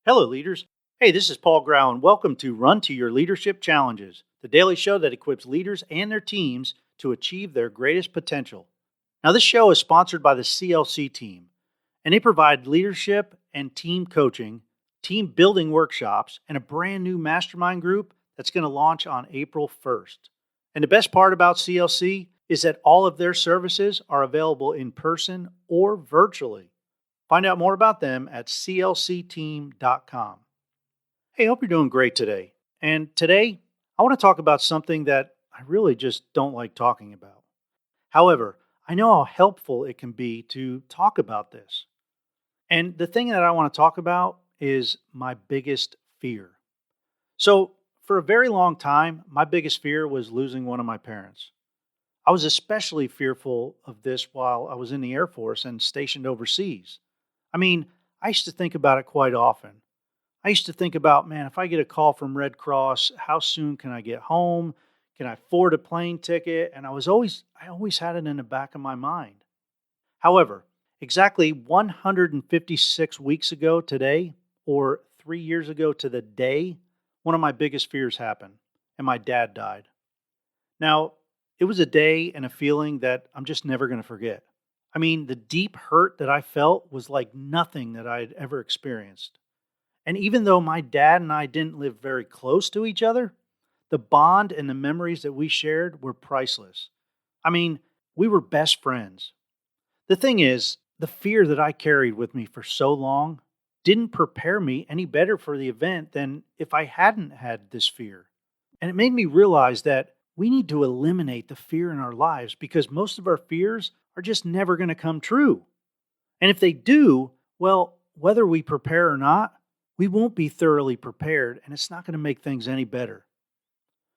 Hello, leaders. Hey, this is Paul Grau, and welcome to Run to Your Leadership Challenges, the daily show that equips leaders and their teams to achieve their greatest potential. Now, this show is sponsored by the CLC team, and they provide leadership and team coaching, team building workshops, and a brand new mastermind group that's going to launch on April 1st. And the best part about CLC is that all of their services are available in person or virtually. Find out more about them at clcteam.com. Hey, I hope you're doing great today. And today, I want to talk about something that I really just don't like talking about. However, I know how helpful it can be to talk about this. And the thing that I want to talk about is my biggest fear. So, for a very long time, my biggest fear was losing one of my parents. I was especially fearful of this while I was in the Air Force and stationed overseas. I used to think about it quite often. I used to think about, man, if I get a call from Red Cross, how soon can I get home? Can I afford a plane ticket? And I always had it in the back of my mind. However, exactly 156 weeks ago today, or 3 years ago to the day, one of my biggest fears happened, and my dad died. Now, it was a day and a feeling that I'm just never going to forget. The deep hurt that I felt was like nothing that I had ever experienced. And even though my dad and I didn't live very close to each other, the bond and the memories that we shared were priceless. We were best friends. The thing is, the fear that I carried with me for so long didn't prepare me any better for the event than if I hadn't had this fear. And it made me realize that we need to eliminate the fear in our lives because most of our fears are just never going to come true. And if they do, well, whether we prepare or not, we won't be thoroughly prepared and it's not going to make things any better.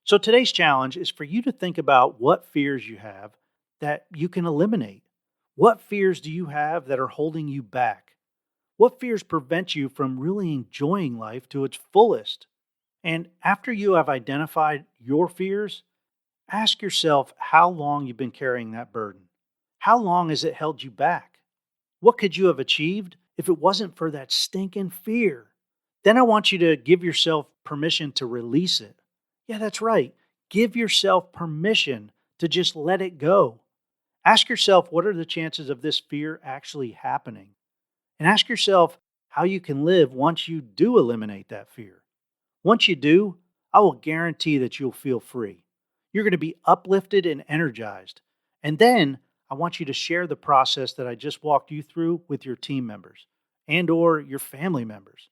So today's challenge is for you to think about what fears you have that you can eliminate. What fears do you have that are holding you back? What fears prevent you from really enjoying life to its fullest? And after you have identified your fears, ask yourself how long you've been carrying that burden. How long has it held you back? What could you have achieved if it wasn't for that stinking fear? Then I want you to give yourself permission to release it. Yeah, that's right. Give yourself permission to just let it go. Ask yourself, what are the chances of this fear actually happening? And ask yourself how you can live once you do eliminate that fear. Once you do, I will guarantee that you'll feel free. You're going to be uplifted and energized. And then I want you to share the process that I just walked you through with your team members and or your family members.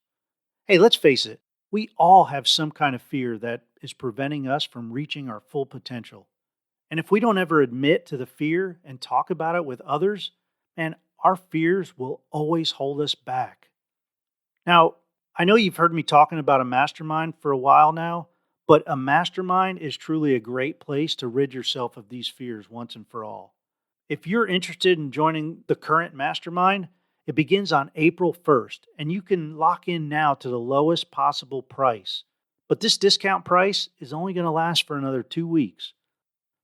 Hey, let's face it, we all have some kind of fear that is preventing us from reaching our full potential. And if we don't ever admit to the fear and talk about it with others, man, our fears will always hold us back. Now, I know you've heard me talking about a mastermind for a while now, but a mastermind is truly a great place to rid yourself of these fears once and for all. If you're interested in joining the current mastermind, it begins on April 1st, and you can lock in now to the lowest possible price. But this discount price is only going to last for another 2 weeks.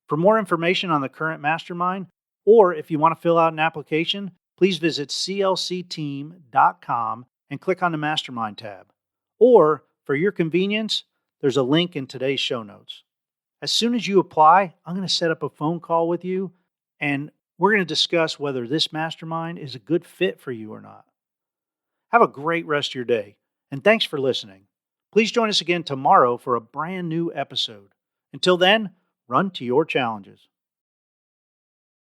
For more information on the current mastermind, or if you want to fill out an application, please visit clcteam.com and click on the mastermind tab. Or, for your convenience, there's a link in today's show notes. As soon as you apply, I'm going to set up a phone call with you, and we're going to discuss whether this mastermind is a good fit for you or not. Have a great rest of your day, and thanks for listening. Please join us again tomorrow for a brand new episode. Until then, run to your challenges.